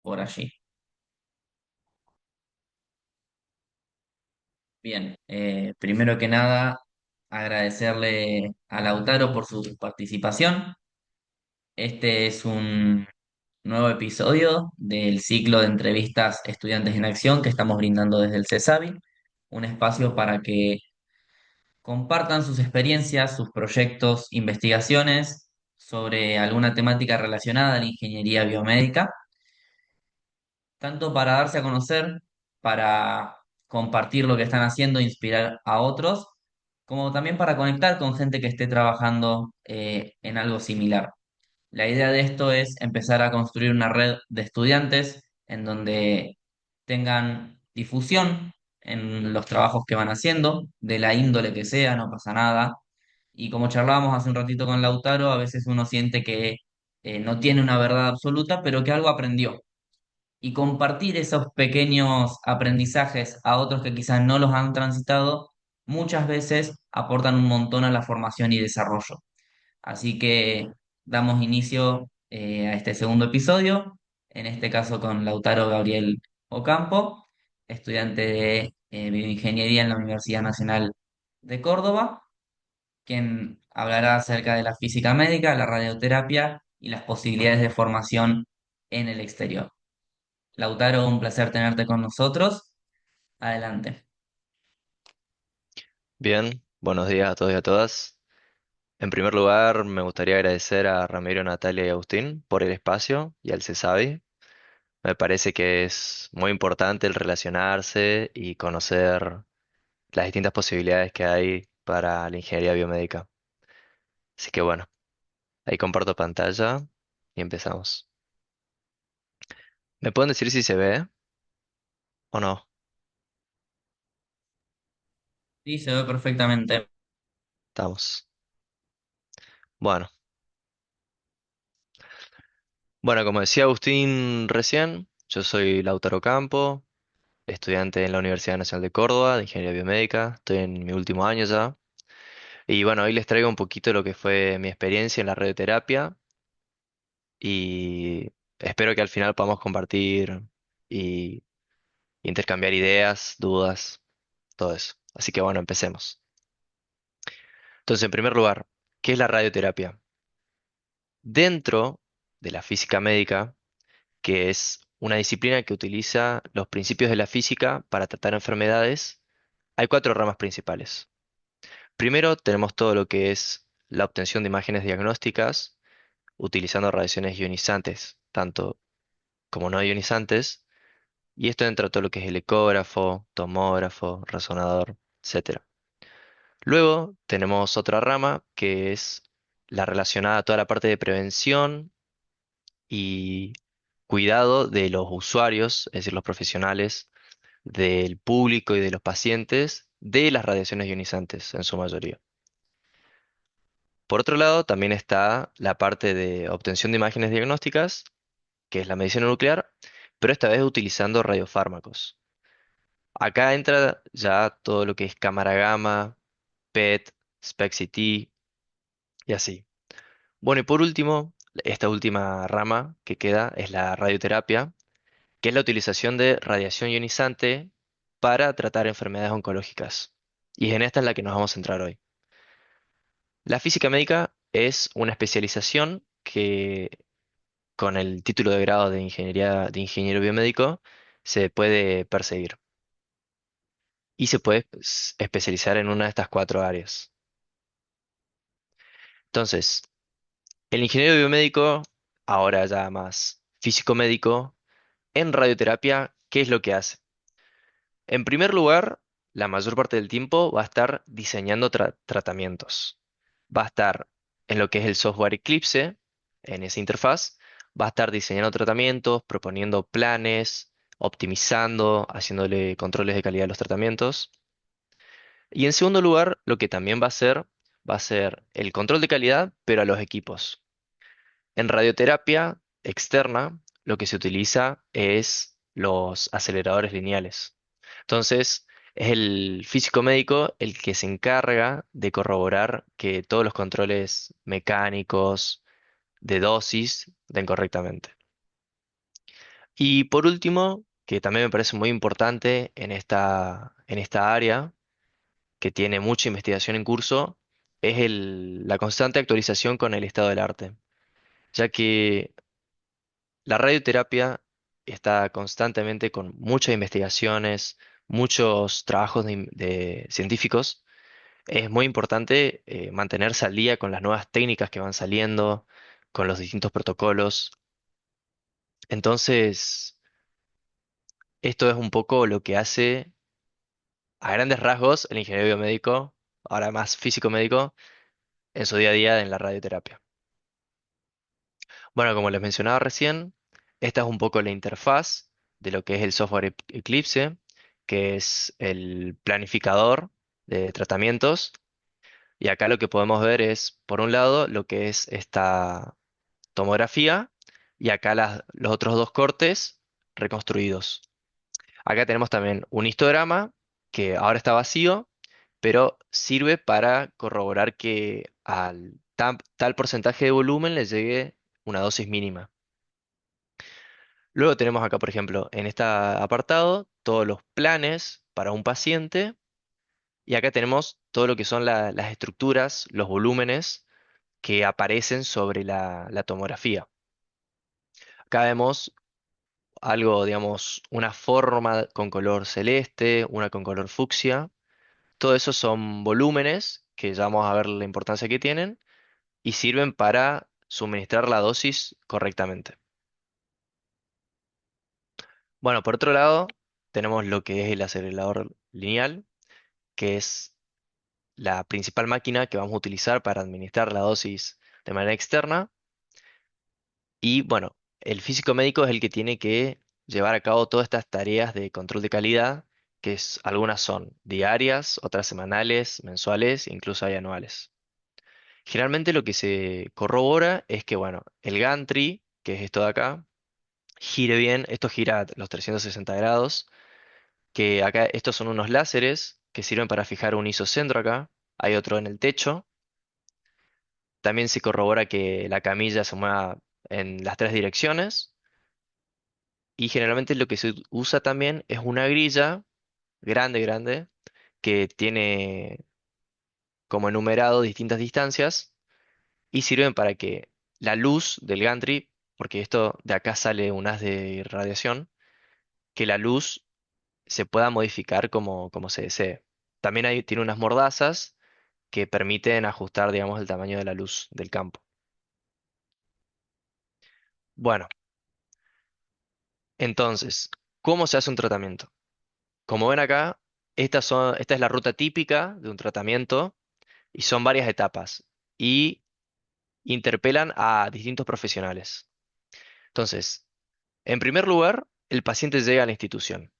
por allí. Bien, primero que nada, agradecerle a Lautaro por su participación. Este es un nuevo episodio del ciclo de entrevistas Estudiantes en Acción que estamos brindando desde el CESAVI, un espacio para que compartan sus experiencias, sus proyectos, investigaciones sobre alguna temática relacionada a la ingeniería biomédica, tanto para darse a conocer, para compartir lo que están haciendo, inspirar a otros, como también para conectar con gente que esté trabajando en algo similar. La idea de esto es empezar a construir una red de estudiantes en donde tengan difusión en los trabajos que van haciendo, de la índole que sea, no pasa nada. Y como charlábamos hace un ratito con Lautaro, a veces uno siente que no tiene una verdad absoluta, pero que algo aprendió. Y compartir esos pequeños aprendizajes a otros que quizás no los han transitado, muchas veces aportan un montón a la formación y desarrollo. Así que damos inicio a este segundo episodio, en este caso con Lautaro Gabriel Ocampo, estudiante de bioingeniería en la Universidad Nacional de Córdoba, quien hablará acerca de la física médica, la radioterapia y las posibilidades de formación en el exterior. Lautaro, un placer tenerte con nosotros. Adelante. Bien, buenos días a todos y a todas. En primer lugar, me gustaría agradecer a Ramiro, Natalia y Agustín por el espacio y al CESAVI. Me parece que es muy importante el relacionarse y conocer las distintas posibilidades que hay para la ingeniería biomédica. Así que bueno, ahí comparto pantalla y empezamos. ¿Me pueden decir si se ve o no? Sí, se ve perfectamente. Estamos. Bueno, bueno, como decía Agustín recién, yo soy Lautaro Campo, estudiante en la Universidad Nacional de Córdoba de Ingeniería Biomédica. Estoy en mi último año ya. Y bueno, hoy les traigo un poquito lo que fue mi experiencia en la radioterapia y espero que al final podamos compartir y intercambiar ideas, dudas, todo eso. Así que bueno, empecemos. Entonces, en primer lugar, ¿qué es la radioterapia? Dentro de la física médica, que es una disciplina que utiliza los principios de la física para tratar enfermedades, hay cuatro ramas principales. Primero tenemos todo lo que es la obtención de imágenes diagnósticas utilizando radiaciones ionizantes, tanto como no ionizantes, y esto entra todo lo que es el ecógrafo, tomógrafo, resonador, etcétera. Luego tenemos otra rama que es la relacionada a toda la parte de prevención y cuidado de los usuarios, es decir, los profesionales, del público y de los pacientes de las radiaciones ionizantes en su mayoría. Por otro lado, también está la parte de obtención de imágenes diagnósticas, que es la medicina nuclear, pero esta vez utilizando radiofármacos. Acá entra ya todo lo que es cámara gamma, PET, SPECT-CT y así. Bueno, y por último, esta última rama que queda es la radioterapia, que es la utilización de radiación ionizante para tratar enfermedades oncológicas. Y es en esta en la que nos vamos a centrar hoy. La física médica es una especialización que con el título de grado de ingeniería de ingeniero biomédico se puede perseguir y se puede especializar en una de estas cuatro áreas. Entonces, el ingeniero biomédico, ahora ya más físico médico, en radioterapia, ¿qué es lo que hace? En primer lugar, la mayor parte del tiempo va a estar diseñando tratamientos. Va a estar en lo que es el software Eclipse, en esa interfaz, va a estar diseñando tratamientos, proponiendo planes, optimizando, haciéndole controles de calidad a los tratamientos. Y en segundo lugar, lo que también va a ser el control de calidad, pero a los equipos. En radioterapia externa, lo que se utiliza es los aceleradores lineales. Entonces, es el físico médico el que se encarga de corroborar que todos los controles mecánicos de dosis den correctamente. Y por último, que también me parece muy importante en esta área, que tiene mucha investigación en curso, es la constante actualización con el estado del arte, ya que la radioterapia está constantemente con muchas investigaciones, muchos trabajos de científicos. Es muy importante mantenerse al día con las nuevas técnicas que van saliendo, con los distintos protocolos. Entonces, esto es un poco lo que hace, a grandes rasgos, el ingeniero biomédico, ahora más físico médico, en su día a día en la radioterapia. Bueno, como les mencionaba recién, esta es un poco la interfaz de lo que es el software Eclipse, que es el planificador de tratamientos. Y acá lo que podemos ver es, por un lado, lo que es esta tomografía y acá los otros dos cortes reconstruidos. Acá tenemos también un histograma que ahora está vacío, pero sirve para corroborar que al tal porcentaje de volumen le llegue una dosis mínima. Luego tenemos acá, por ejemplo, en este apartado, todos los planes para un paciente y acá tenemos todo lo que son las estructuras, los volúmenes que aparecen sobre la tomografía. Acá vemos algo, digamos, una forma con color celeste, una con color fucsia. Todo eso son volúmenes que ya vamos a ver la importancia que tienen y sirven para suministrar la dosis correctamente. Bueno, por otro lado, tenemos lo que es el acelerador lineal, que es la principal máquina que vamos a utilizar para administrar la dosis de manera externa. Y bueno, el físico médico es el que tiene que llevar a cabo todas estas tareas de control de calidad, algunas son diarias, otras semanales, mensuales, e incluso hay anuales. Generalmente lo que se corrobora es que, bueno, el gantry, que es esto de acá, gire bien, esto gira a los 360 grados, que acá estos son unos láseres que sirven para fijar un isocentro acá, hay otro en el techo. También se corrobora que la camilla se mueva en las tres direcciones. Y generalmente lo que se usa también es una grilla grande, grande, que tiene como enumerado distintas distancias y sirven para que la luz del gantry, porque esto de acá sale un haz de radiación, que la luz se pueda modificar como se desee. También tiene unas mordazas que permiten ajustar, digamos, el tamaño de la luz del campo. Bueno, entonces, ¿cómo se hace un tratamiento? Como ven acá, esta es la ruta típica de un tratamiento y son varias etapas y interpelan a distintos profesionales. Entonces, en primer lugar, el paciente llega a la institución.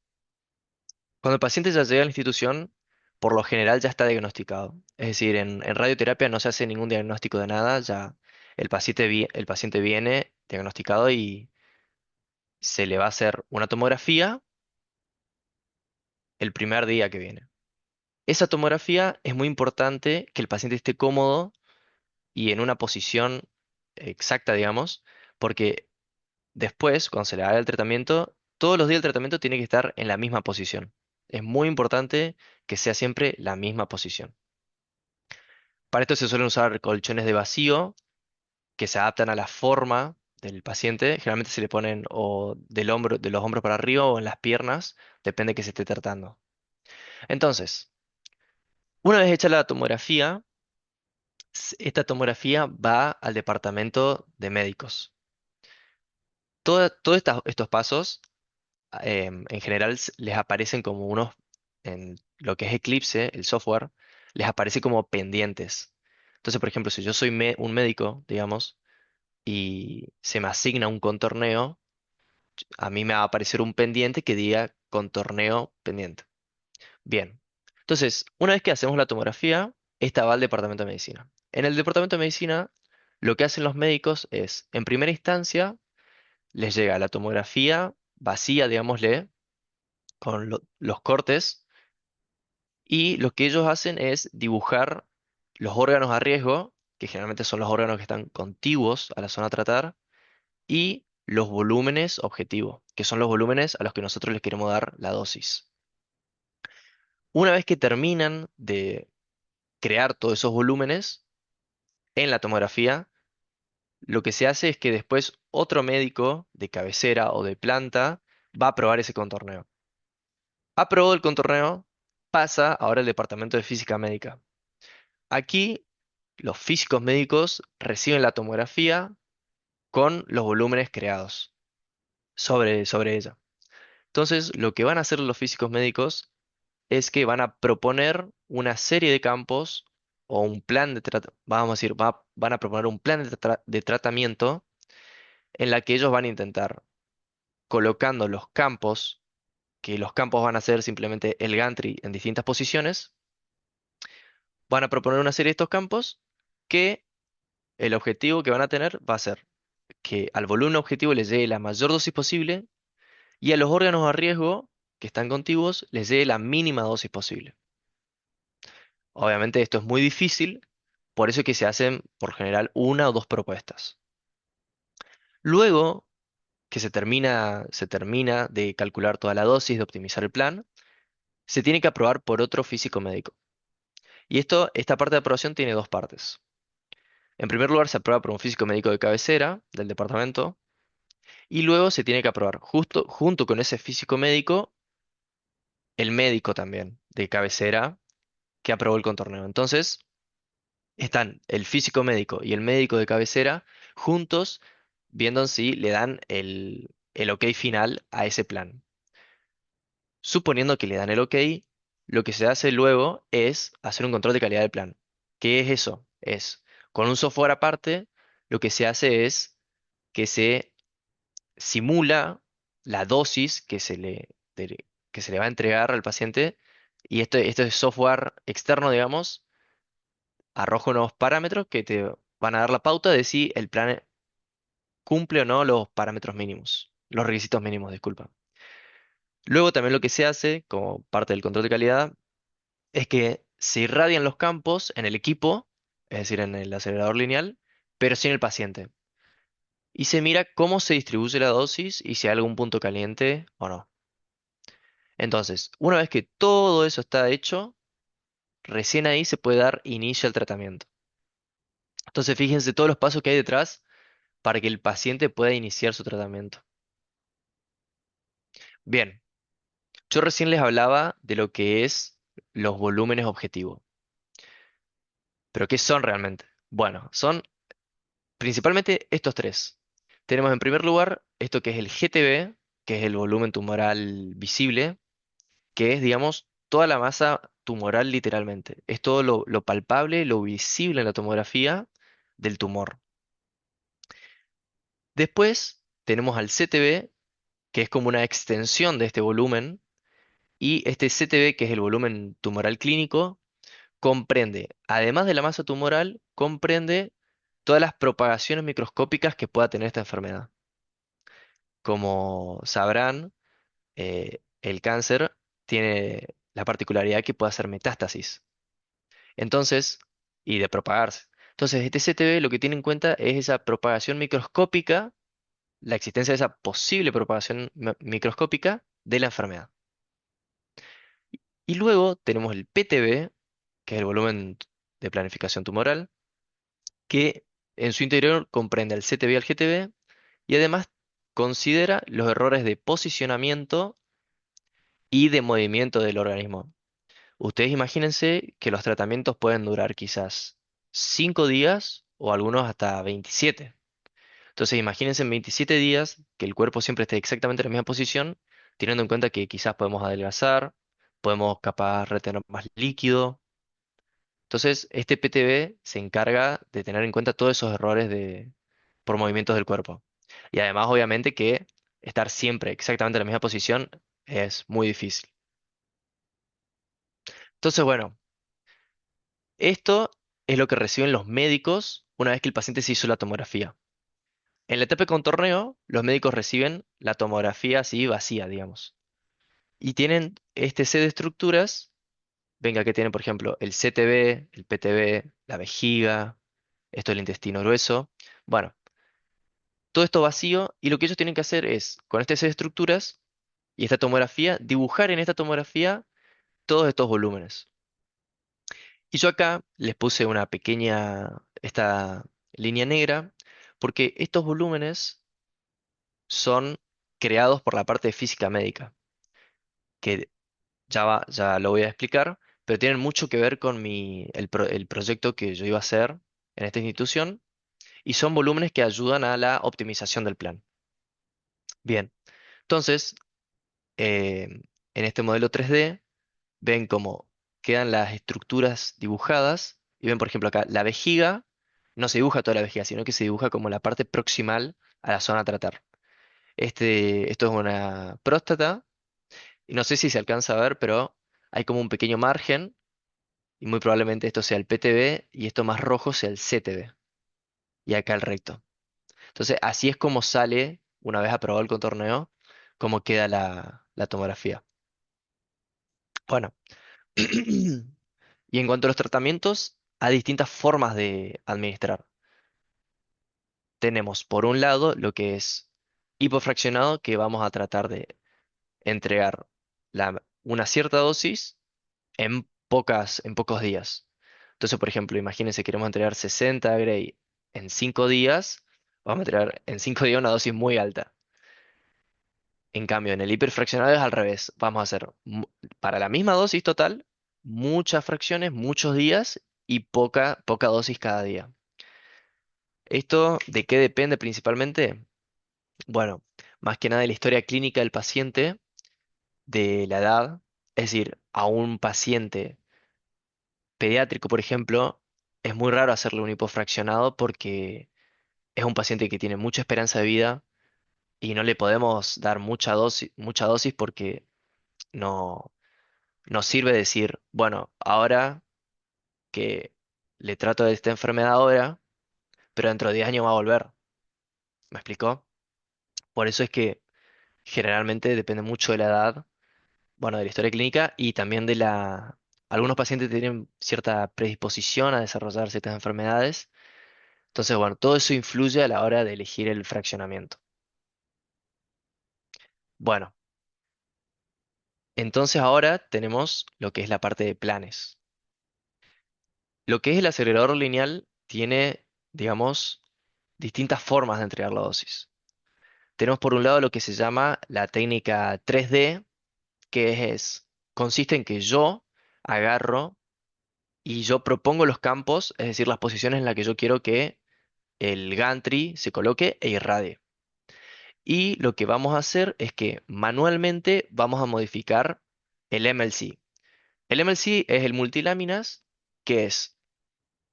Cuando el paciente ya llega a la institución, por lo general ya está diagnosticado. Es decir, en radioterapia no se hace ningún diagnóstico de nada, ya el paciente viene diagnosticado y se le va a hacer una tomografía el primer día que viene. Esa tomografía es muy importante que el paciente esté cómodo y en una posición exacta, digamos, porque después, cuando se le haga el tratamiento, todos los días el tratamiento tiene que estar en la misma posición. Es muy importante que sea siempre la misma posición. Para esto se suelen usar colchones de vacío que se adaptan a la forma del paciente. Generalmente se le ponen o del hombro, de los hombros para arriba o en las piernas, depende de que se esté tratando. Entonces, una vez hecha la tomografía, esta tomografía va al departamento de médicos. Todos estos pasos en general les aparecen como unos, en lo que es Eclipse, el software, les aparece como pendientes. Entonces, por ejemplo, si yo soy un médico, digamos, y se me asigna un contorneo, a mí me va a aparecer un pendiente que diga contorneo pendiente. Bien. Entonces, una vez que hacemos la tomografía, esta va al departamento de medicina. En el departamento de medicina, lo que hacen los médicos es, en primera instancia, les llega la tomografía vacía, digámosle, con los cortes y lo que ellos hacen es dibujar los órganos a riesgo, que generalmente son los órganos que están contiguos a la zona a tratar, y los volúmenes objetivo, que son los volúmenes a los que nosotros les queremos dar la dosis. Una vez que terminan de crear todos esos volúmenes en la tomografía, lo que se hace es que después otro médico de cabecera o de planta va a probar ese contorneo. Aprobó el contorneo, pasa ahora al departamento de física médica. Aquí los físicos médicos reciben la tomografía con los volúmenes creados sobre ella. Entonces, lo que van a hacer los físicos médicos es que van a proponer una serie de campos o un plan de vamos a decir, van a proponer un plan de tratamiento en la que ellos van a intentar colocando los campos, que los campos van a ser simplemente el gantry en distintas posiciones, van a proponer una serie de estos campos que el objetivo que van a tener va a ser que al volumen objetivo les llegue la mayor dosis posible y a los órganos a riesgo que están contiguos les llegue la mínima dosis posible. Obviamente esto es muy difícil, por eso es que se hacen por general una o dos propuestas. Luego que se termina de calcular toda la dosis, de optimizar el plan, se tiene que aprobar por otro físico médico. Y esta parte de aprobación tiene dos partes. En primer lugar, se aprueba por un físico médico de cabecera del departamento y luego se tiene que aprobar justo junto con ese físico médico el médico también de cabecera que aprobó el contorneo. Entonces, están el físico médico y el médico de cabecera juntos viendo si le dan el ok final a ese plan. Suponiendo que le dan el ok, lo que se hace luego es hacer un control de calidad del plan. ¿Qué es eso? Es, con un software aparte, lo que se hace es que se simula la dosis que se le va a entregar al paciente y este software externo, digamos, arroja unos parámetros que te van a dar la pauta de si el plan cumple o no los parámetros mínimos, los requisitos mínimos, disculpa. Luego también lo que se hace, como parte del control de calidad, es que se irradian los campos en el equipo, es decir, en el acelerador lineal, pero sin el paciente. Y se mira cómo se distribuye la dosis y si hay algún punto caliente o no. Entonces, una vez que todo eso está hecho, recién ahí se puede dar inicio al tratamiento. Entonces, fíjense todos los pasos que hay detrás para que el paciente pueda iniciar su tratamiento. Bien, yo recién les hablaba de lo que es los volúmenes objetivos. ¿Pero qué son realmente? Bueno, son principalmente estos tres. Tenemos en primer lugar esto que es el GTB, que es el volumen tumoral visible, que es, digamos, toda la masa tumoral literalmente. Es todo lo palpable, lo visible en la tomografía del tumor. Después tenemos al CTB, que es como una extensión de este volumen, y este CTB, que es el volumen tumoral clínico, comprende, además de la masa tumoral, comprende todas las propagaciones microscópicas que pueda tener esta enfermedad. Como sabrán, el cáncer tiene la particularidad que puede hacer metástasis. Entonces, y de propagarse. Entonces, este CTB lo que tiene en cuenta es esa propagación microscópica, la existencia de esa posible propagación microscópica de la enfermedad. Y luego tenemos el PTB, que es el volumen de planificación tumoral, que en su interior comprende al CTB y al GTB, y además considera los errores de posicionamiento y de movimiento del organismo. Ustedes imagínense que los tratamientos pueden durar quizás 5 días o algunos hasta 27. Entonces imagínense en 27 días que el cuerpo siempre esté exactamente en la misma posición, teniendo en cuenta que quizás podemos adelgazar, podemos capaz retener más líquido. Entonces este PTB se encarga de tener en cuenta todos esos errores por movimientos del cuerpo. Y además obviamente que estar siempre exactamente en la misma posición es muy difícil. Entonces bueno. Esto es lo que reciben los médicos una vez que el paciente se hizo la tomografía. En la etapa de contorneo, los médicos reciben la tomografía así vacía, digamos. Y tienen este set de estructuras, venga que tienen, por ejemplo, el CTB, el PTB, la vejiga, esto es el intestino grueso. Bueno, todo esto vacío, y lo que ellos tienen que hacer es, con este set de estructuras y esta tomografía, dibujar en esta tomografía todos estos volúmenes. Y yo acá les puse una pequeña, esta línea negra, porque estos volúmenes son creados por la parte de física médica, que ya lo voy a explicar, pero tienen mucho que ver con el proyecto que yo iba a hacer en esta institución, y son volúmenes que ayudan a la optimización del plan. Bien, entonces, en este modelo 3D ven cómo quedan las estructuras dibujadas, y ven, por ejemplo, acá la vejiga, no se dibuja toda la vejiga, sino que se dibuja como la parte proximal a la zona a tratar. Esto es una próstata, y no sé si se alcanza a ver, pero hay como un pequeño margen, y muy probablemente esto sea el PTB, y esto más rojo sea el CTB, y acá el recto. Entonces, así es como sale, una vez aprobado el contorneo, cómo queda la tomografía. Bueno, y en cuanto a los tratamientos, hay distintas formas de administrar. Tenemos, por un lado, lo que es hipofraccionado, que vamos a tratar de entregar una cierta dosis en pocos días. Entonces, por ejemplo, imagínense, queremos entregar 60 Gray en 5 días, vamos a entregar en 5 días una dosis muy alta. En cambio, en el hiperfraccionado es al revés. Vamos a hacer para la misma dosis total, muchas fracciones, muchos días y poca dosis cada día. ¿Esto de qué depende principalmente? Bueno, más que nada de la historia clínica del paciente, de la edad. Es decir, a un paciente pediátrico, por ejemplo, es muy raro hacerle un hipofraccionado porque es un paciente que tiene mucha esperanza de vida y no le podemos dar mucha dosis porque no nos sirve decir, bueno, ahora que le trato de esta enfermedad ahora, pero dentro de 10 años va a volver. ¿Me explicó? Por eso es que generalmente depende mucho de la edad, bueno, de la historia clínica y también de la... Algunos pacientes tienen cierta predisposición a desarrollar ciertas enfermedades. Entonces, bueno, todo eso influye a la hora de elegir el fraccionamiento. Bueno, entonces ahora tenemos lo que es la parte de planes. Lo que es el acelerador lineal tiene, digamos, distintas formas de entregar la dosis. Tenemos por un lado lo que se llama la técnica 3D, que consiste en que yo agarro y yo propongo los campos, es decir, las posiciones en las que yo quiero que el gantry se coloque e irradie. Y lo que vamos a hacer es que manualmente vamos a modificar el MLC. El MLC es el multiláminas, que es,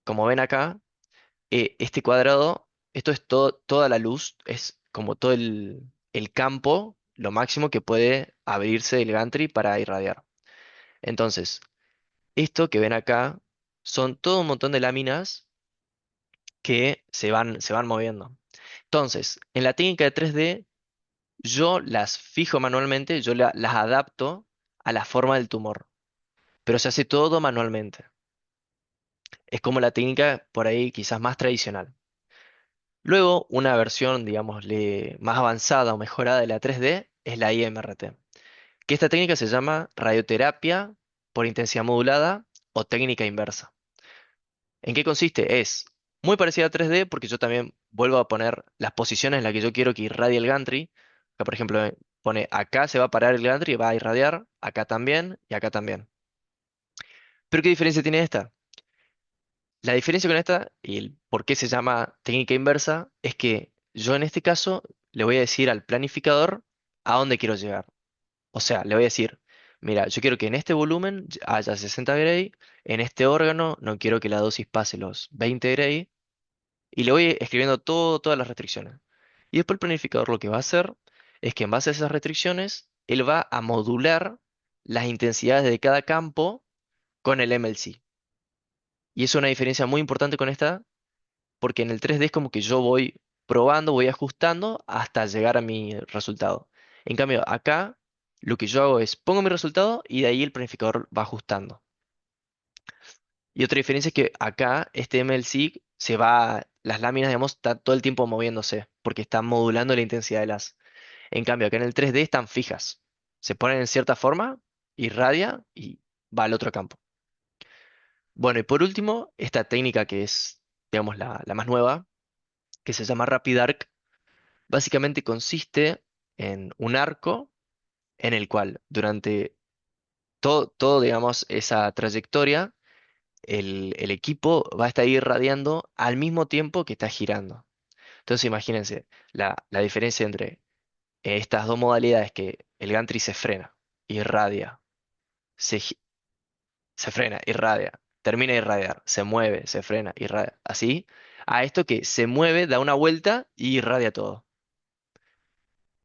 como ven acá, este cuadrado, esto es toda la luz, es como todo el campo, lo máximo que puede abrirse el gantry para irradiar. Entonces, esto que ven acá son todo un montón de láminas que se van moviendo. Entonces, en la técnica de 3D, yo las fijo manualmente, las adapto a la forma del tumor, pero se hace todo manualmente. Es como la técnica por ahí quizás más tradicional. Luego, una versión, digámosle, más avanzada o mejorada de la 3D es la IMRT, que esta técnica se llama radioterapia por intensidad modulada o técnica inversa. ¿En qué consiste? Es muy parecida a 3D porque yo también vuelvo a poner las posiciones en las que yo quiero que irradie el gantry. Acá, por ejemplo, pone acá se va a parar el gantry y va a irradiar, acá también y acá también. ¿Pero qué diferencia tiene esta? La diferencia con esta y el por qué se llama técnica inversa es que yo en este caso le voy a decir al planificador a dónde quiero llegar. O sea, le voy a decir, mira, yo quiero que en este volumen haya 60 Gray, en este órgano no quiero que la dosis pase los 20 Gray, y le voy escribiendo todas las restricciones. Y después el planificador lo que va a hacer es que en base a esas restricciones, él va a modular las intensidades de cada campo con el MLC. Y es una diferencia muy importante con esta, porque en el 3D es como que yo voy probando, voy ajustando hasta llegar a mi resultado. En cambio, acá lo que yo hago es pongo mi resultado y de ahí el planificador va ajustando. Y otra diferencia es que acá este MLC se va, las láminas, digamos, están todo el tiempo moviéndose, porque están modulando la intensidad de las. En cambio, acá en el 3D están fijas. Se ponen en cierta forma, irradia y va al otro campo. Bueno, y por último, esta técnica que es, digamos, la más nueva, que se llama Rapid Arc, básicamente consiste en un arco en el cual durante todo, digamos, esa trayectoria, el equipo va a estar irradiando al mismo tiempo que está girando. Entonces, imagínense la diferencia entre estas dos modalidades, que el gantry se frena, irradia, se, gi- se frena, irradia, termina de irradiar, se mueve, se frena, irradia, así, a esto que se mueve, da una vuelta y irradia todo.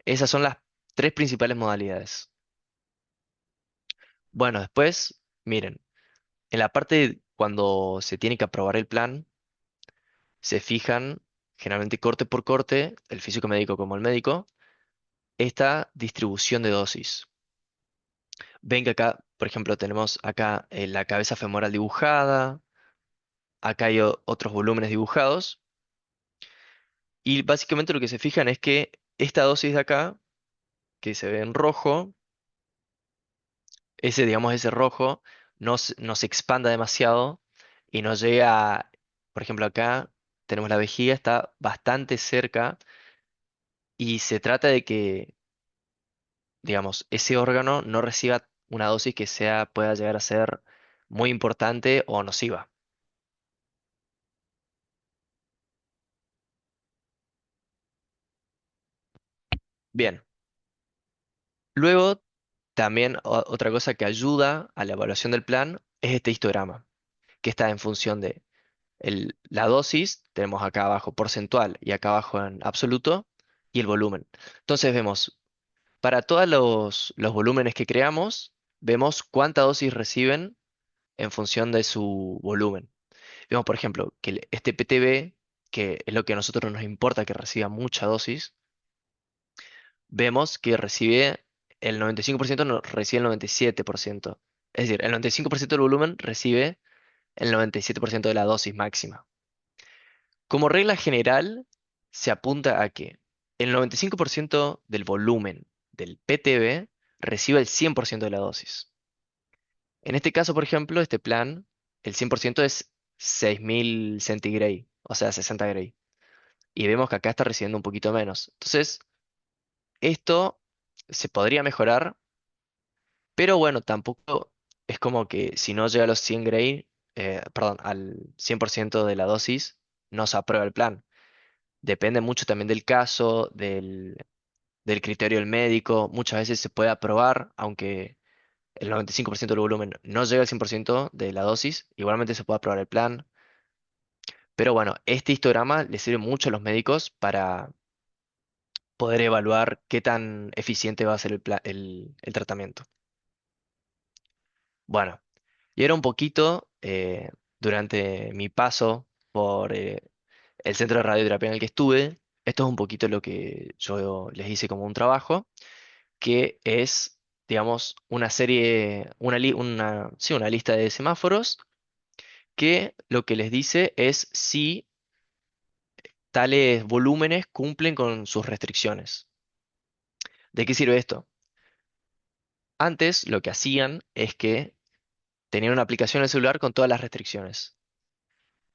Esas son las tres principales modalidades. Bueno, después, miren, en la parte cuando se tiene que aprobar el plan, se fijan, generalmente corte por corte, el físico médico como el médico, esta distribución de dosis. Ven que acá, por ejemplo, tenemos acá la cabeza femoral dibujada, acá hay otros volúmenes dibujados, y básicamente lo que se fijan es que esta dosis de acá, que se ve en rojo, ese, digamos, ese rojo, no se expanda demasiado y no llega por ejemplo, acá tenemos la vejiga, está bastante cerca y se trata de que, digamos, ese órgano no reciba una dosis que pueda llegar a ser muy importante o nociva. Bien. Luego, también otra cosa que ayuda a la evaluación del plan es este histograma, que está en función de la dosis, tenemos acá abajo porcentual y acá abajo en absoluto, y el volumen. Entonces vemos, para todos los volúmenes que creamos, vemos cuánta dosis reciben en función de su volumen. Vemos, por ejemplo, que este PTB, que es lo que a nosotros nos importa que reciba mucha dosis, vemos que recibe el 95%, no, recibe el 97%. Es decir, el 95% del volumen recibe el 97% de la dosis máxima. Como regla general, se apunta a que el 95% del volumen del PTB recibe el 100% de la dosis. En este caso, por ejemplo, este plan, el 100% es 6000 centigrade, o sea, 60 gray. Y vemos que acá está recibiendo un poquito menos. Entonces, esto se podría mejorar, pero bueno, tampoco es como que si no llega a los 100 gray, perdón, al 100% de la dosis, no se aprueba el plan. Depende mucho también del caso, del criterio del médico. Muchas veces se puede aprobar, aunque el 95% del volumen no llega al 100% de la dosis, igualmente se puede aprobar el plan. Pero bueno, este histograma le sirve mucho a los médicos para poder evaluar qué tan eficiente va a ser el tratamiento. Bueno, y era un poquito durante mi paso por el centro de radioterapia en el que estuve. Esto es un poquito lo que yo les hice como un trabajo, que es, digamos, una serie, sí, una lista de semáforos que lo que les dice es si tales volúmenes cumplen con sus restricciones. ¿De qué sirve esto? Antes lo que hacían es que tenían una aplicación en el celular con todas las restricciones.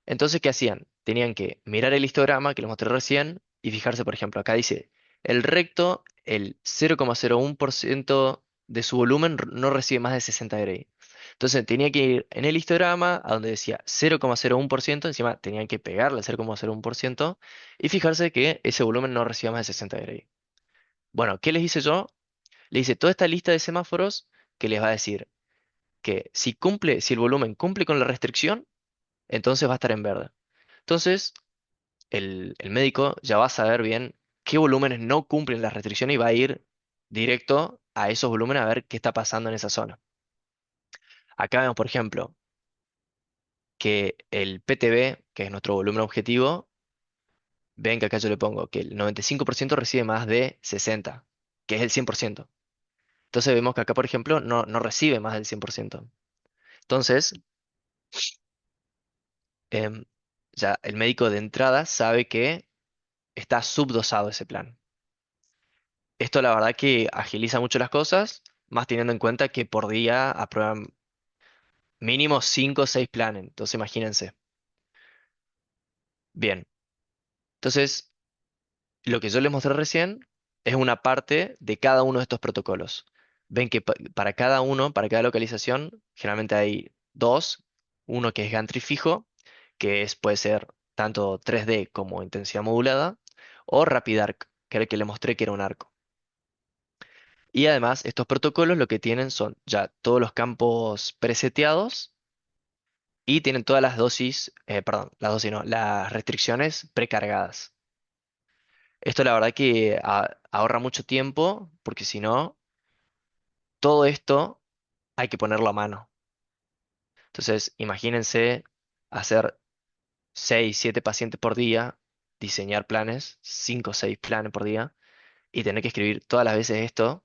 Entonces, ¿qué hacían? Tenían que mirar el histograma que les mostré recién y fijarse, por ejemplo, acá dice, el recto, el 0,01% de su volumen no recibe más de 60 gray. Entonces, tenía que ir en el histograma a donde decía 0,01%, encima tenían que pegarle el 0,01% y fijarse que ese volumen no reciba más de 60 gray. Bueno, ¿qué les hice yo? Le hice toda esta lista de semáforos que les va a decir que si el volumen cumple con la restricción, entonces va a estar en verde. Entonces, el médico ya va a saber bien qué volúmenes no cumplen las restricciones y va a ir directo a esos volúmenes a ver qué está pasando en esa zona. Acá vemos, por ejemplo, que el PTB, que es nuestro volumen objetivo, ven que acá yo le pongo que el 95% recibe más de 60, que es el 100%. Entonces vemos que acá, por ejemplo, no recibe más del 100%. Entonces, em, ya el médico de entrada sabe que está subdosado ese plan. Esto la verdad que agiliza mucho las cosas, más teniendo en cuenta que por día aprueban mínimo 5 o 6 planes. Entonces imagínense. Bien, entonces lo que yo les mostré recién es una parte de cada uno de estos protocolos. Ven que para cada uno, para cada localización, generalmente hay dos. Uno que es gantry fijo, puede ser tanto 3D como intensidad modulada, o RapidArc, que era el que le mostré que era un arco. Y además, estos protocolos lo que tienen son ya todos los campos preseteados y tienen todas las dosis, perdón, las dosis no, las restricciones precargadas. Esto la verdad que ahorra mucho tiempo, porque si no, todo esto hay que ponerlo a mano. Entonces, imagínense hacer 6 7 pacientes por día, diseñar planes, 5 o 6 planes por día, y tener que escribir todas las veces esto,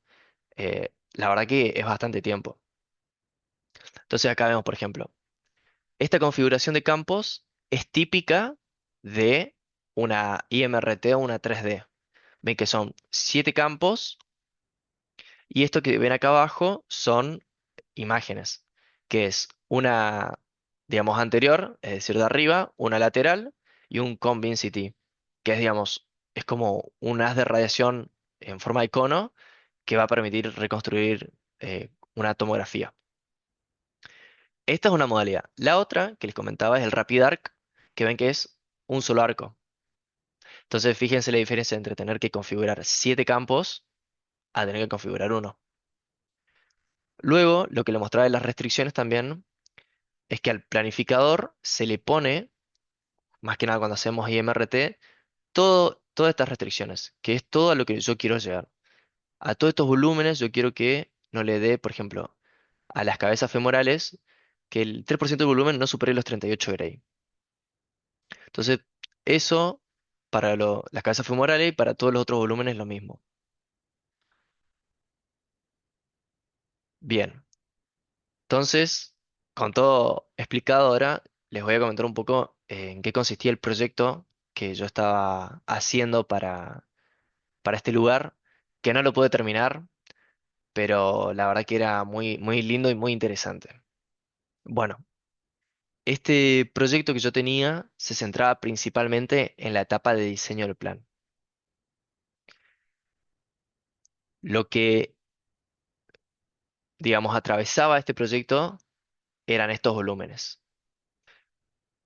la verdad que es bastante tiempo. Entonces acá vemos, por ejemplo, esta configuración de campos es típica de una IMRT o una 3D. Ven que son 7 campos y esto que ven acá abajo son imágenes, que es una, digamos, anterior, es decir, de arriba, una lateral y un convensity, que es, digamos, es como un haz de radiación en forma de cono que va a permitir reconstruir una tomografía. Esta es una modalidad. La otra que les comentaba es el Rapid Arc, que ven que es un solo arco. Entonces, fíjense la diferencia entre tener que configurar 7 campos a tener que configurar uno. Luego, lo que le mostraba de las restricciones también es que al planificador se le pone, más que nada cuando hacemos IMRT, todas estas restricciones, que es todo a lo que yo quiero llegar. A todos estos volúmenes yo quiero que no le dé, por ejemplo, a las cabezas femorales, que el 3% del volumen no supere los 38 Gray. Entonces, eso para las cabezas femorales y para todos los otros volúmenes lo mismo. Bien, entonces, con todo explicado ahora, les voy a comentar un poco en qué consistía el proyecto que yo estaba haciendo para este lugar, que no lo pude terminar, pero la verdad que era muy, muy lindo y muy interesante. Bueno, este proyecto que yo tenía se centraba principalmente en la etapa de diseño del plan. Lo que, digamos, atravesaba este proyecto eran estos volúmenes.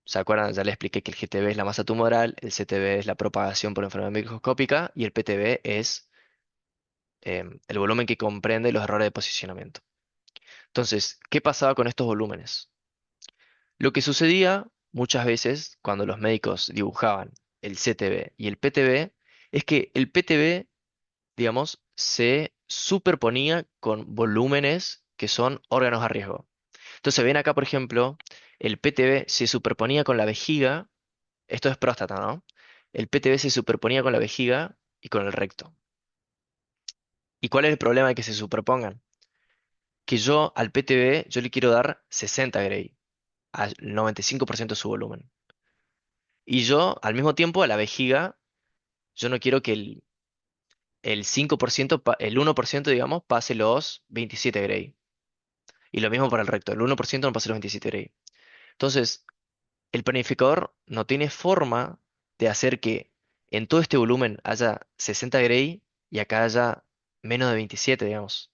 ¿Se acuerdan? Ya les expliqué que el GTB es la masa tumoral, el CTB es la propagación por enfermedad microscópica y el PTB es el volumen que comprende los errores de posicionamiento. Entonces, ¿qué pasaba con estos volúmenes? Lo que sucedía muchas veces cuando los médicos dibujaban el CTB y el PTB es que el PTB, digamos, se superponía con volúmenes que son órganos a riesgo. Entonces, ven acá, por ejemplo, el PTB se superponía con la vejiga. Esto es próstata, ¿no? El PTB se superponía con la vejiga y con el recto. ¿Y cuál es el problema de que se superpongan? Que yo al PTB yo le quiero dar 60 Gray, al 95% de su volumen. Y yo al mismo tiempo a la vejiga, yo no quiero que el 5%, el 1%, digamos, pase los 27 Gray. Y lo mismo para el recto, el 1% no pase los 27 Gray. Entonces, el planificador no tiene forma de hacer que en todo este volumen haya 60 Gray y acá haya menos de 27, digamos.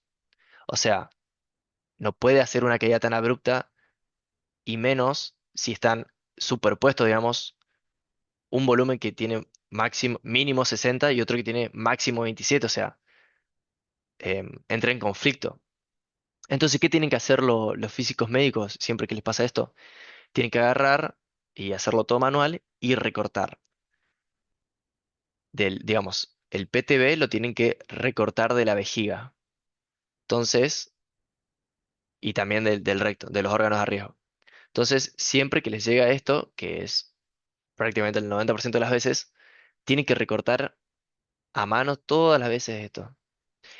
O sea, no puede hacer una caída tan abrupta y menos si están superpuestos, digamos, un volumen que tiene máximo, mínimo 60 y otro que tiene máximo 27, o sea, entra en conflicto. Entonces, ¿qué tienen que hacer los físicos médicos siempre que les pasa esto? Tienen que agarrar y hacerlo todo manual y recortar. Digamos, el PTB lo tienen que recortar de la vejiga. Entonces, y también del recto, de los órganos a riesgo. Entonces, siempre que les llega esto, que es prácticamente el 90% de las veces, tienen que recortar a mano todas las veces esto.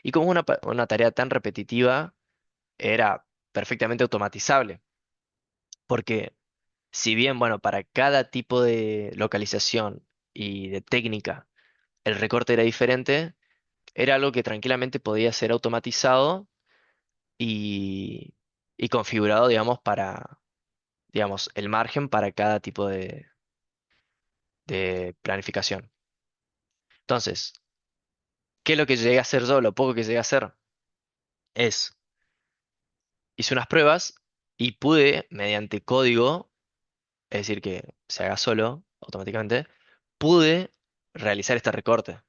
Y como es una tarea tan repetitiva, era perfectamente automatizable. ¿Por qué? Si bien, bueno, para cada tipo de localización y de técnica el recorte era diferente, era algo que tranquilamente podía ser automatizado y, y configurado, digamos, para, digamos, el margen para cada tipo de planificación. Entonces, ¿qué es lo que llegué a hacer yo? Lo poco que llegué a hacer es, hice unas pruebas y pude, mediante código, es decir, que se haga solo, automáticamente, pude realizar este recorte.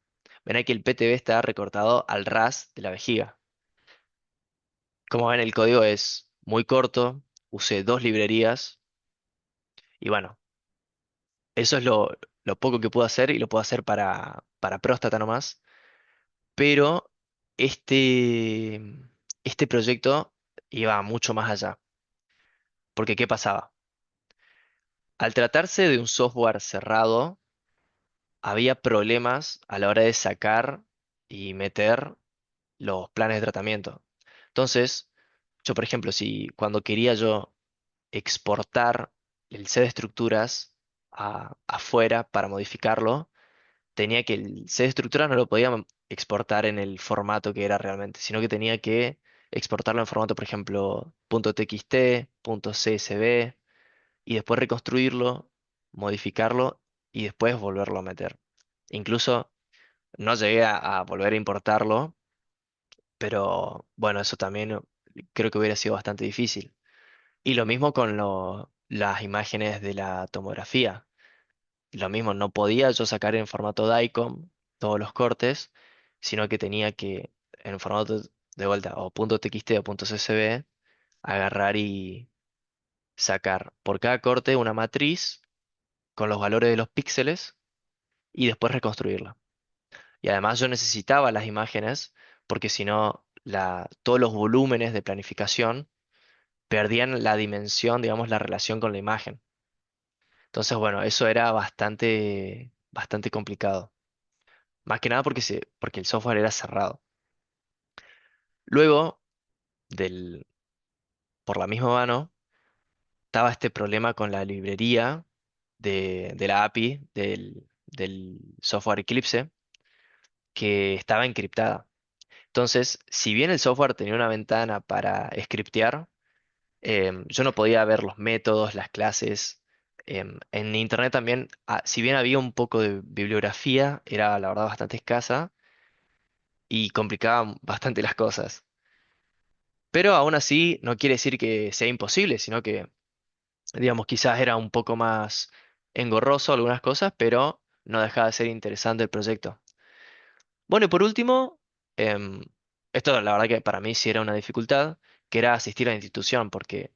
Ven que el PTB está recortado al ras de la vejiga. Como ven, el código es muy corto, usé dos librerías y bueno, eso es lo poco que puedo hacer y lo puedo hacer para próstata nomás. Pero este, este proyecto iba mucho más allá. Porque ¿qué pasaba? Al tratarse de un software cerrado, había problemas a la hora de sacar y meter los planes de tratamiento. Entonces, yo, por ejemplo, si cuando quería yo exportar el set de estructuras afuera para modificarlo, tenía que el set de estructuras no lo podía exportar en el formato que era realmente, sino que tenía que exportarlo en formato, por ejemplo, .txt, .csv, y después reconstruirlo, modificarlo y después volverlo a meter. Incluso no llegué a volver a importarlo, pero bueno, eso también creo que hubiera sido bastante difícil. Y lo mismo con las imágenes de la tomografía. Lo mismo, no podía yo sacar en formato DICOM todos los cortes, sino que tenía que, en formato de vuelta, o .txt o .csv, agarrar y sacar por cada corte una matriz con los valores de los píxeles y después reconstruirla. Y además yo necesitaba las imágenes porque si no, todos los volúmenes de planificación perdían la dimensión, digamos, la relación con la imagen. Entonces, bueno, eso era bastante complicado. Más que nada porque el software era cerrado. Luego, del, por la misma mano, estaba este problema con la librería de la API del software Eclipse, que estaba encriptada. Entonces, si bien el software tenía una ventana para scriptear, yo no podía ver los métodos, las clases. En internet también, si bien había un poco de bibliografía, era la verdad bastante escasa y complicaba bastante las cosas. Pero aún así no quiere decir que sea imposible, sino que, digamos, quizás era un poco más engorroso algunas cosas, pero no dejaba de ser interesante el proyecto. Bueno, y por último, em, esto la verdad que para mí sí era una dificultad, que era asistir a la institución, porque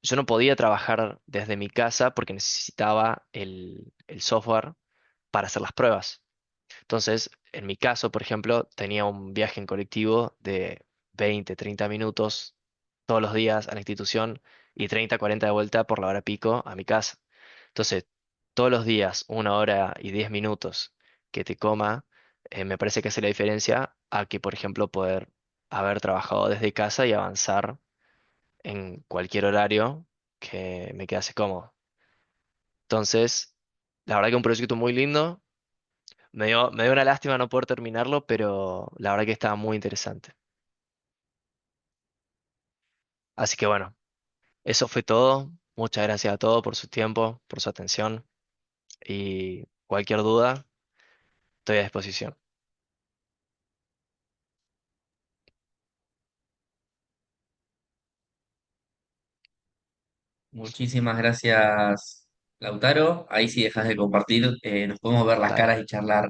yo no podía trabajar desde mi casa porque necesitaba el software para hacer las pruebas. Entonces, en mi caso, por ejemplo, tenía un viaje en colectivo de 20, 30 minutos todos los días a la institución y 30, 40 de vuelta por la hora pico a mi casa. Entonces, todos los días, 1 hora y 10 minutos que te coma, me parece que hace la diferencia a que, por ejemplo, poder haber trabajado desde casa y avanzar en cualquier horario que me quedase cómodo. Entonces, la verdad que un proyecto muy lindo. Me dio una lástima no poder terminarlo, pero la verdad que estaba muy interesante. Así que bueno, eso fue todo. Muchas gracias a todos por su tiempo, por su atención y cualquier duda, estoy a disposición. Muchísimas gracias, Lautaro. Ahí sí dejas de compartir, nos podemos ver las Dale, caras y charlar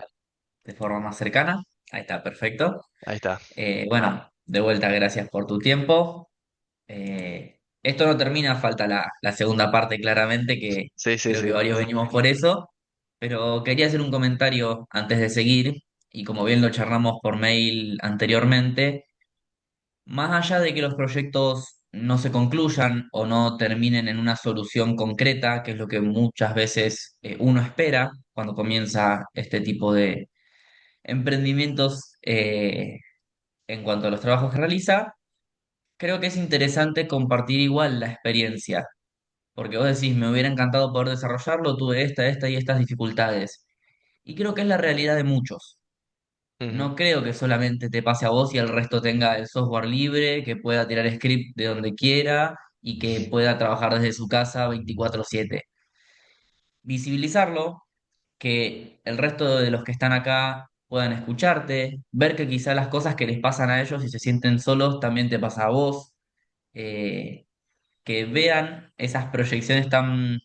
de forma más cercana. Ahí está, perfecto. ahí está. Bueno, de vuelta, gracias por tu tiempo. Esto no termina, falta la segunda parte claramente, que Sí, sí, creo que sí. varios venimos por eso, pero quería hacer un comentario antes de seguir, y como bien lo charlamos por mail anteriormente, más allá de que los proyectos no se concluyan o no terminen en una solución concreta, que es lo que muchas veces uno espera cuando comienza este tipo de emprendimientos en cuanto a los trabajos que realiza, creo que es interesante compartir igual la experiencia. Porque vos decís, me hubiera encantado poder desarrollarlo, tuve esta y estas dificultades. Y creo que es la realidad de muchos. Ujú. No creo que solamente te pase a vos y el resto tenga el software libre, que pueda tirar script de donde quiera y que pueda trabajar desde su casa 24/7. Visibilizarlo, que el resto de los que están acá puedan escucharte, ver que quizá las cosas que les pasan a ellos y se sienten solos también te pasa a vos, eh, que vean esas proyecciones tan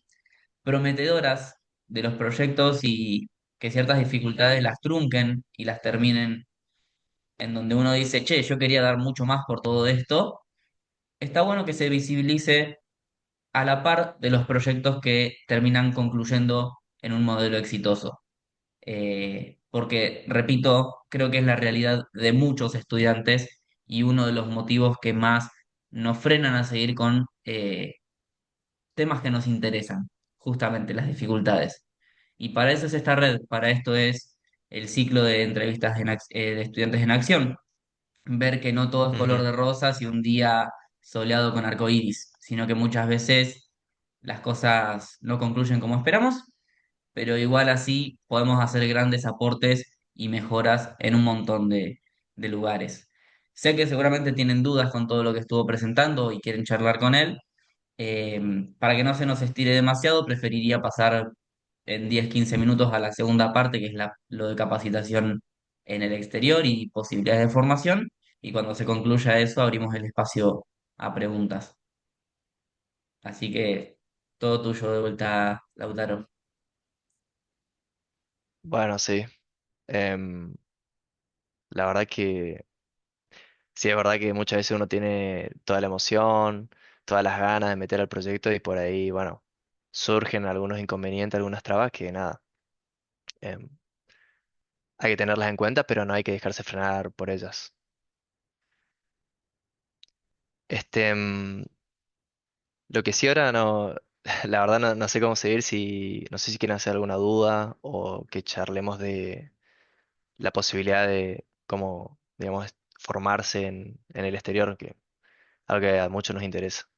prometedoras de los proyectos y que ciertas dificultades las trunquen y las terminen en donde uno dice, che, yo quería dar mucho más por todo esto. Está bueno que se visibilice a la par de los proyectos que terminan concluyendo en un modelo exitoso. Porque, repito, creo que es la realidad de muchos estudiantes y uno de los motivos que más nos frenan a seguir con temas que nos interesan, justamente las dificultades. Y para eso es esta red, para esto es el ciclo de entrevistas de estudiantes en acción. Ver que no todo es color Ujú. de rosas y un día soleado con arco iris, sino que muchas veces las cosas no concluyen como esperamos, pero igual así podemos hacer grandes aportes y mejoras en un montón de lugares. Sé que seguramente tienen dudas con todo lo que estuvo presentando y quieren charlar con él. Eh, para que no se nos estire demasiado, preferiría pasar en 10 15 minutos a la segunda parte, que es lo de capacitación en el exterior y posibilidades de formación. Y cuando se concluya eso, abrimos el espacio a preguntas. Así que todo tuyo de vuelta, Lautaro. Bueno, sí. Em, la verdad que sí, es verdad que muchas veces uno tiene toda la emoción, todas las ganas de meter al proyecto y por ahí, bueno, surgen algunos inconvenientes, algunas trabas que nada, em, hay que tenerlas en cuenta, pero no hay que dejarse frenar por ellas. Lo que sí ahora no, la verdad no sé cómo seguir, no sé si quieren hacer alguna duda o que charlemos de la posibilidad de cómo, digamos, formarse en el exterior, que algo que a muchos nos interesa.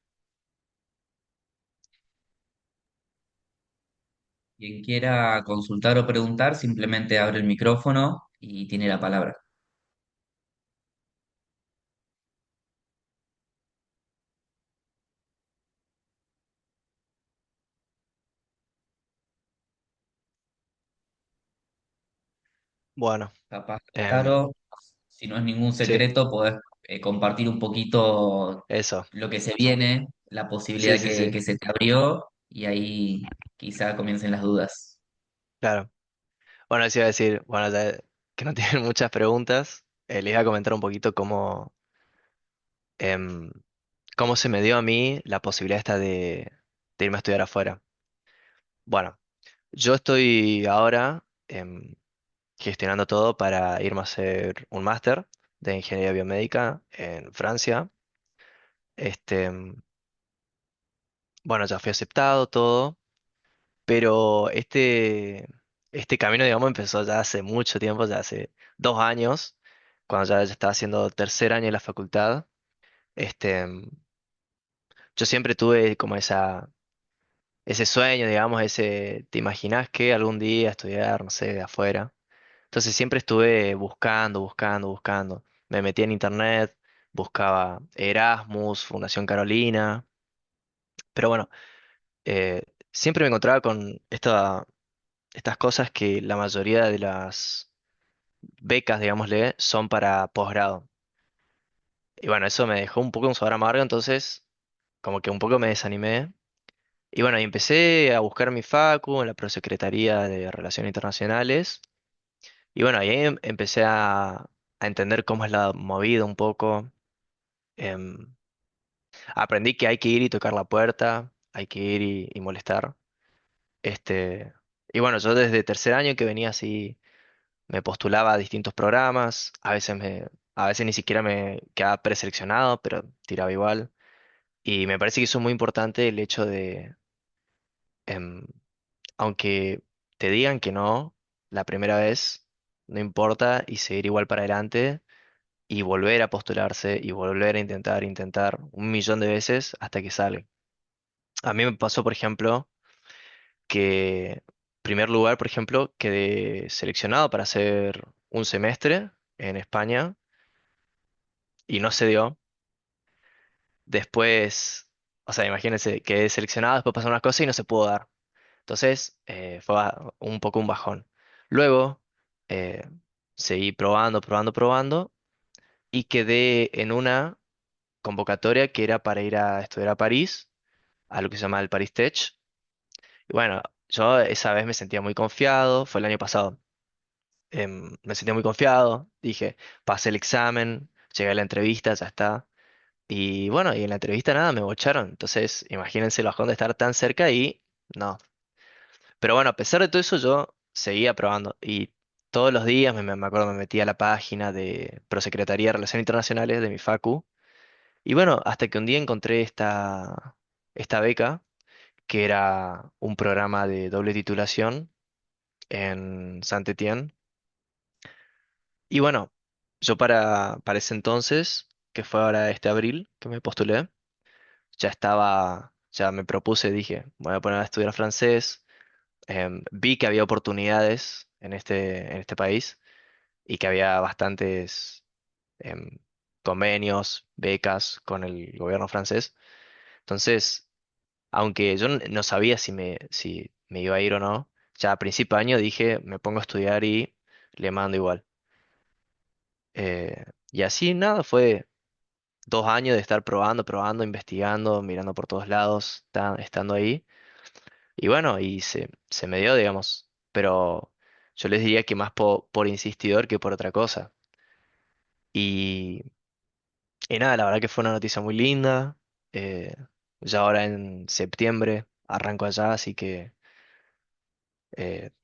Quien quiera consultar o preguntar, simplemente abre el micrófono y tiene la palabra. Bueno, Capaz, em, Lautaro, si no es ningún sí, secreto, podés compartir un poquito eso. lo que se viene, la Sí, posibilidad sí, sí, que se te abrió y ahí quizá comiencen las dudas. claro. Bueno, eso iba a decir, bueno, ya que no tienen muchas preguntas, les iba a comentar un poquito em, cómo se me dio a mí la posibilidad esta de irme a estudiar afuera. Bueno, yo estoy ahora gestionando todo para irme a hacer un máster de ingeniería biomédica en Francia. Este, bueno, ya fui aceptado todo, pero este camino, digamos, empezó ya hace mucho tiempo, ya hace 2 años, cuando ya estaba haciendo tercer año de la facultad. Este, yo siempre tuve como ese sueño, digamos, ¿te imaginas que algún día estudiar, no sé, de afuera? Entonces siempre estuve buscando. Me metí en internet, buscaba Erasmus, Fundación Carolina, pero bueno, eh, siempre me encontraba con estas cosas que la mayoría de las becas, digámosle, son para posgrado. Y bueno, eso me dejó un poco un sabor amargo, entonces como que un poco me desanimé. Y bueno, y empecé a buscar mi facu en la Prosecretaría de Relaciones Internacionales. Y bueno, ahí empecé a entender cómo es la movida un poco. Em, Aprendí que hay que ir y tocar la puerta, hay que ir y molestar. Este, y bueno, yo desde tercer año que venía así, me postulaba a distintos programas, a veces ni siquiera me quedaba preseleccionado, pero tiraba igual. Y me parece que eso es muy importante el hecho de, em, aunque te digan que no la primera vez, no importa y seguir igual para adelante y volver a postularse y volver a intentar un millón de veces hasta que sale. A mí me pasó, por ejemplo, que, primer lugar, por ejemplo, quedé seleccionado para hacer un semestre en España y no se dio. Después, o sea, imagínense, quedé seleccionado, después pasaron unas cosas y no se pudo dar. Entonces, fue un poco un bajón. Luego, eh, seguí probando, probando, probando y quedé en una convocatoria que era para ir a estudiar a París, a lo que se llama el Paris Tech. Y bueno, yo esa vez me sentía muy confiado, fue el año pasado. Me sentía muy confiado, dije, pasé el examen, llegué a la entrevista, ya está. Y bueno, y en la entrevista nada, me bocharon. Entonces, imagínense el bajón de estar tan cerca y no. Pero bueno, a pesar de todo eso, yo seguía probando. Y todos los días, me acuerdo, me metía a la página de Prosecretaría de Relaciones Internacionales de mi facu. Y bueno, hasta que un día encontré esta beca, que era un programa de doble titulación en Saint-Étienne. Y bueno, yo para ese entonces, que fue ahora este abril que me postulé, ya me propuse, dije, voy a poner a estudiar francés. Vi que había oportunidades en este país y que había bastantes em, convenios, becas con el gobierno francés. Entonces, aunque yo no sabía si me iba a ir o no, ya a principio de año dije, me pongo a estudiar y le mando igual. Y así nada, fue 2 años de estar probando, probando, investigando, mirando por todos lados, estando ahí. Y bueno, y se me dio, digamos. Pero yo les diría que más por insistidor que por otra cosa. Y, y nada, la verdad que fue una noticia muy linda. eh, ya ahora en septiembre arranco allá, así que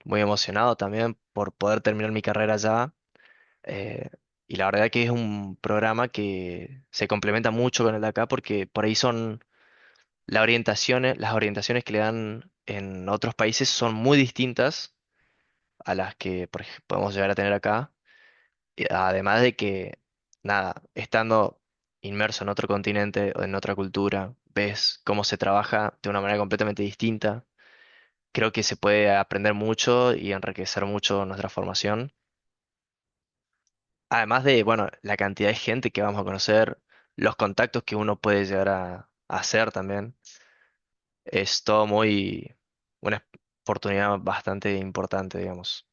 muy emocionado también por poder terminar mi carrera allá. eh, y la verdad que es un programa que se complementa mucho con el de acá porque por ahí son las orientaciones que le dan en otros países son muy distintas a las que podemos llegar a tener acá. Y además de que, nada, estando inmerso en otro continente o en otra cultura, ves cómo se trabaja de una manera completamente distinta. Creo que se puede aprender mucho y enriquecer mucho nuestra formación. Además de, bueno, la cantidad de gente que vamos a conocer, los contactos que uno puede llegar a hacer también. Es todo una oportunidad bastante importante, digamos.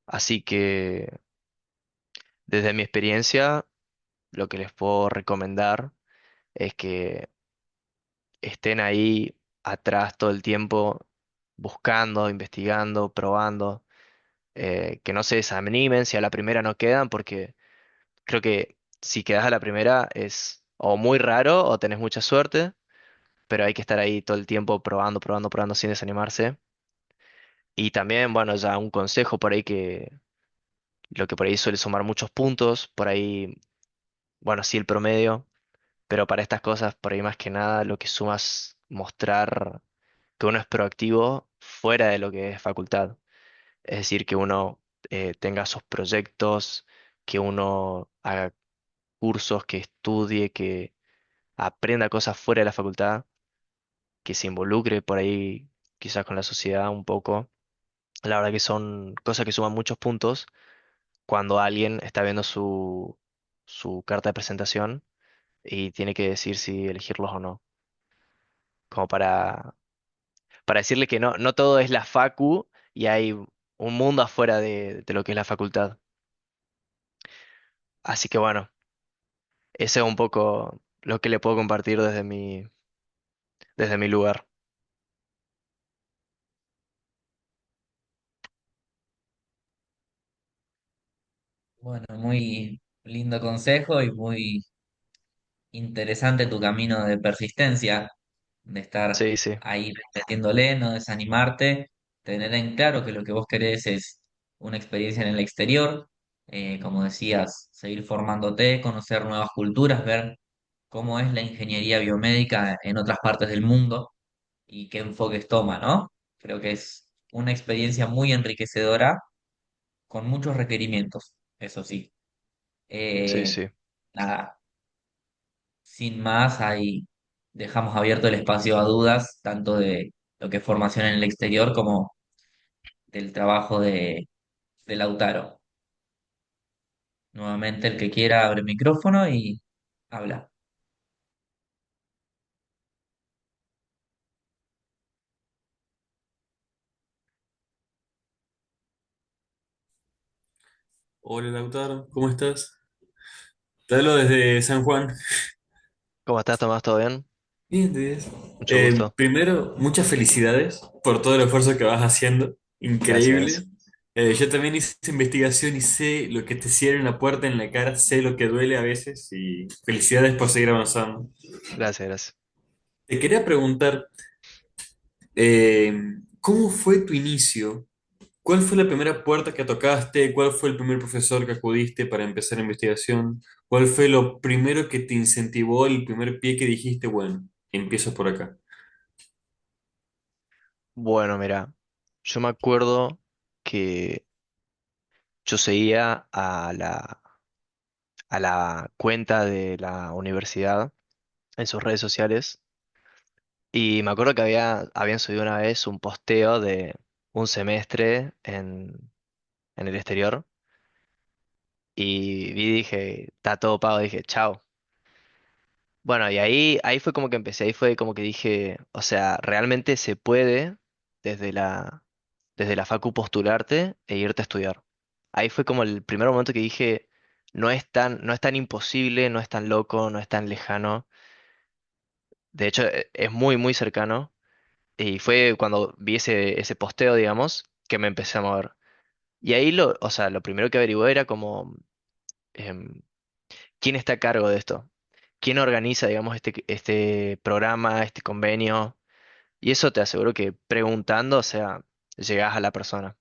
Así que, desde mi experiencia, lo que les puedo recomendar es que estén ahí atrás todo el tiempo, buscando, investigando, probando, que no se desanimen si a la primera no quedan, porque creo que si quedas a la primera es o muy raro o tenés mucha suerte, pero hay que estar ahí todo el tiempo probando, probando, probando sin desanimarse. Y también, bueno, ya un consejo por ahí que lo que por ahí suele sumar muchos puntos, por ahí, bueno, sí el promedio, pero para estas cosas, por ahí más que nada, lo que suma es mostrar que uno es proactivo fuera de lo que es facultad. Es decir, que uno tenga sus proyectos, que uno haga cursos, que estudie, que aprenda cosas fuera de la facultad, que se involucre por ahí quizás con la sociedad un poco. La verdad que son cosas que suman muchos puntos cuando alguien está viendo su carta de presentación y tiene que decir si elegirlos o no. Como para decirle que no todo es la facu y hay un mundo afuera de lo que es la facultad. Así que bueno, ese es un poco lo que le puedo compartir desde mi lugar. Bueno, muy lindo consejo y muy interesante tu camino de persistencia, de estar Sí, sí, ahí metiéndole, no desanimarte, tener en claro que lo que vos querés es una experiencia en el exterior, como decías, seguir formándote, conocer nuevas culturas, ver cómo es la ingeniería biomédica en otras partes del mundo y qué enfoques toma, ¿no? Creo que es una experiencia muy enriquecedora con muchos requerimientos, eso sí. sí, Eh, sí. Nada, sin más, dejamos abierto el espacio a dudas, tanto de lo que es formación en el exterior como del trabajo de Lautaro. Nuevamente, el que quiera abre el micrófono y habla. Hola Lautaro, ¿cómo estás? Te hablo desde San Juan. ¿Cómo estás, Tomás? ¿Todo bien? Bien, bien. Mucho gusto. Primero, muchas felicidades por todo el esfuerzo que vas haciendo. Gracias. Increíble. Yo también hice investigación y sé lo que te cierra la puerta en la cara, sé lo que duele a veces y felicidades por seguir avanzando. Gracias, gracias. Te quería preguntar, ¿cómo fue tu inicio? ¿Cuál fue la primera puerta que tocaste? ¿Cuál fue el primer profesor que acudiste para empezar la investigación? ¿Cuál fue lo primero que te incentivó, el primer pie que dijiste, bueno, empiezo por acá? Bueno, mira, yo me acuerdo que yo seguía a la cuenta de la universidad en sus redes sociales y me acuerdo que habían subido una vez un posteo de un semestre en el exterior y dije, está todo pago, dije, chao. Bueno, y ahí fue como que empecé, ahí fue como que dije, o sea, realmente se puede desde desde la facu postularte e irte a estudiar. Ahí fue como el primer momento que dije, no es tan imposible, no es tan loco, no es tan lejano. De hecho, es muy, muy cercano. Y fue cuando vi ese posteo, digamos, que me empecé a mover. Y ahí o sea, lo primero que averigué era como, em, ¿quién está a cargo de esto? ¿Quién organiza, digamos, este programa, este convenio? Y eso te aseguro que preguntando, o sea, llegás a la persona.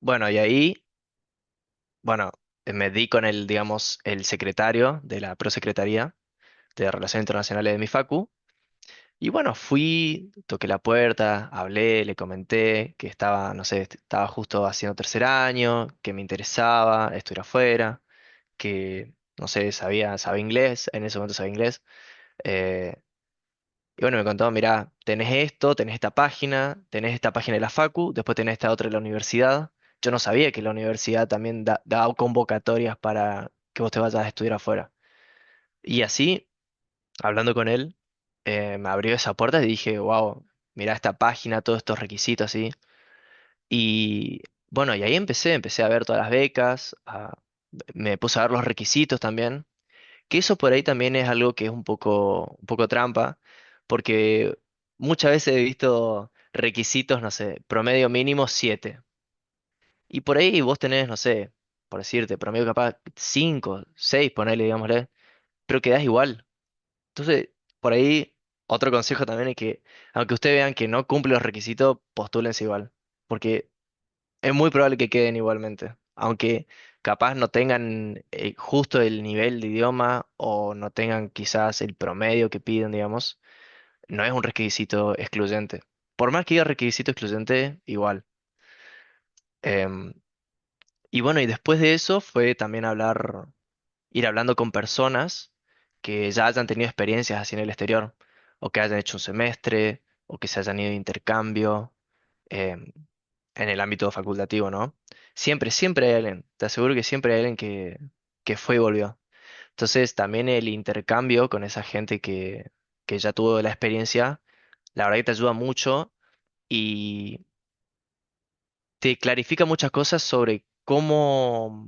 Bueno, y ahí, bueno, me di con el, digamos, el secretario de la prosecretaría de Relaciones Internacionales de mi facu. Y bueno, fui, toqué la puerta, hablé, le comenté que estaba, no sé, estaba justo haciendo tercer año, que me interesaba estudiar afuera, que, no sé, sabía inglés, en ese momento sabía inglés. eh, Y bueno, me contó, mirá, tenés esto, tenés esta página de la Facu, después tenés esta otra de la universidad. Yo no sabía que la universidad también daba convocatorias para que vos te vayas a estudiar afuera. Y así, hablando con él, me abrió esa puerta y dije, wow, mirá esta página, todos estos requisitos así. Y bueno, y ahí empecé a ver todas las becas, me puse a ver los requisitos también. Que eso por ahí también es algo que es un poco trampa, porque muchas veces he visto requisitos, no sé, promedio mínimo 7. Y por ahí vos tenés, no sé, por decirte, promedio capaz 5 6 ponele, digámosle, pero quedás igual. Entonces, por ahí, otro consejo también es que, aunque ustedes vean que no cumple los requisitos, postúlense igual. Porque es muy probable que queden igualmente, aunque capaz no tengan justo el nivel de idioma o no tengan quizás el promedio que piden, digamos, no es un requisito excluyente. Por más que diga requisito excluyente, igual. Em, y bueno, y después de eso fue también ir hablando con personas que ya hayan tenido experiencias así en el exterior, o que hayan hecho un semestre, o que se hayan ido de intercambio. em, en el ámbito facultativo, ¿no? Siempre hay alguien, te aseguro que siempre hay alguien que fue y volvió. Entonces, también el intercambio con esa gente que ya tuvo la experiencia, la verdad que te ayuda mucho y te clarifica muchas cosas sobre cómo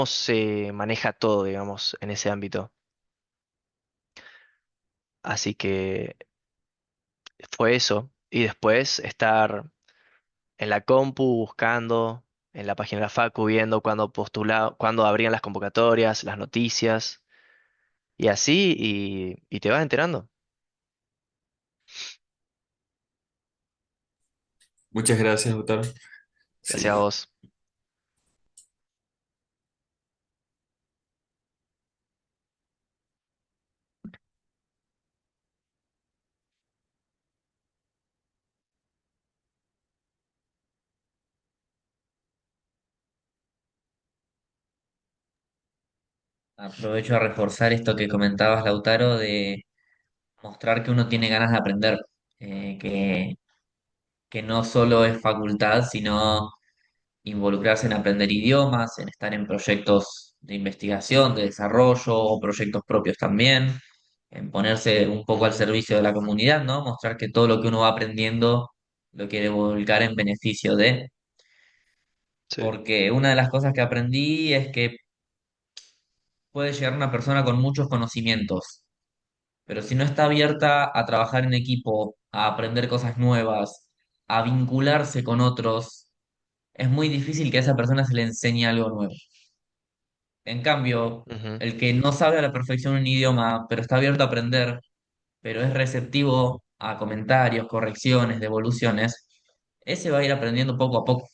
se maneja todo, digamos, en ese ámbito. Así que fue eso. Y después estar en la compu buscando, en la página de la Facu viendo cuándo abrían las convocatorias, las noticias, y así, y te vas enterando. Muchas gracias, Lautaro. Gracias a Sí. vos. Aprovecho a reforzar esto que comentabas, Lautaro, de mostrar que uno tiene ganas de aprender, que no solo es facultad, sino involucrarse en aprender idiomas, en estar en proyectos de investigación, de desarrollo o proyectos propios también, en ponerse un poco al servicio de la comunidad, ¿no? Mostrar que todo lo que uno va aprendiendo lo quiere volcar en beneficio de, Sí, porque una de las cosas que aprendí es que puede llegar una persona con muchos conocimientos, pero si no está abierta a trabajar en equipo, a aprender cosas nuevas, a vincularse con otros, es muy difícil que a esa persona se le enseñe algo nuevo. En cambio, ujú, el que no sabe a la perfección un idioma, pero está abierto a aprender, pero es receptivo a comentarios, correcciones, devoluciones, ese va a ir aprendiendo poco a poco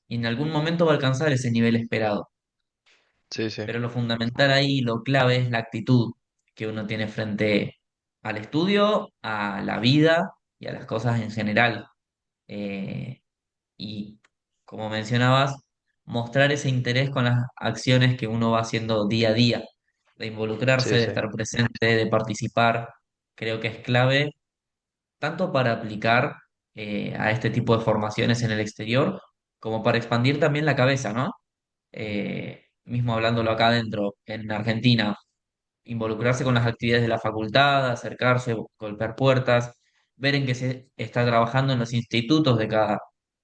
y en algún momento va a alcanzar ese nivel esperado. sí, sí, Pero lo fundamental ahí, lo clave es la actitud que uno tiene frente al estudio, a la vida y a las cosas en general. Eh, y como mencionabas, mostrar ese interés con las acciones que uno va haciendo día a día, de involucrarse, sí, de sí, estar presente, de participar, creo que es clave tanto para aplicar a este tipo de formaciones en el exterior, como para expandir también la cabeza, ¿no? Mismo hablándolo acá adentro, en Argentina, involucrarse con las actividades de la facultad, acercarse, golpear puertas, ver en qué se está trabajando en los institutos de cada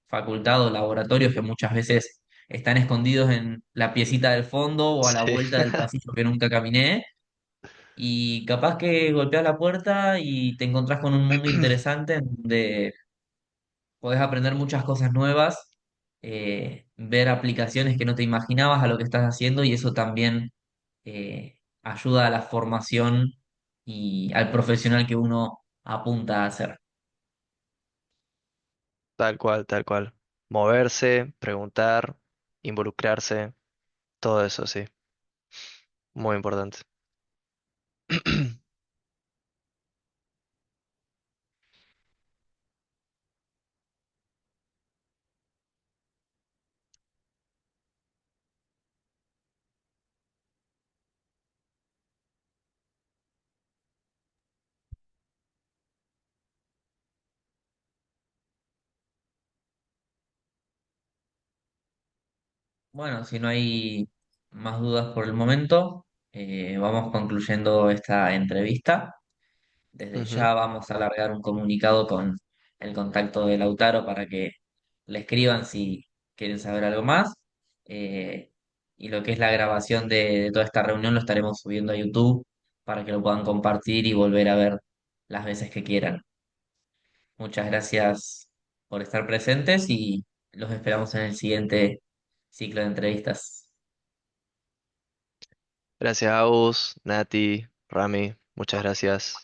facultad o laboratorios que muchas veces están escondidos en la piecita del fondo o a la sí, vuelta del pasillo que nunca caminé. Y capaz que golpeas la puerta y te encontrás con un mundo interesante en donde podés aprender muchas cosas nuevas, ver aplicaciones que no te imaginabas a lo que estás haciendo y eso también ayuda a la formación y al profesional que uno apunta a ser. tal cual, tal cual. Moverse, preguntar, involucrarse, todo eso, sí, muy importante. Bueno, si no hay más dudas por el momento, vamos concluyendo esta entrevista. Desde Ujú. ya vamos a alargar un comunicado con el contacto de Lautaro para que le escriban si quieren saber algo más. Eh, y lo que es la grabación de toda esta reunión lo estaremos subiendo a YouTube para que lo puedan compartir y volver a ver las veces que quieran. Muchas gracias por estar presentes y los esperamos en el siguiente ciclo de entrevistas. Gracias a vos, Nati, Rami, muchas gracias.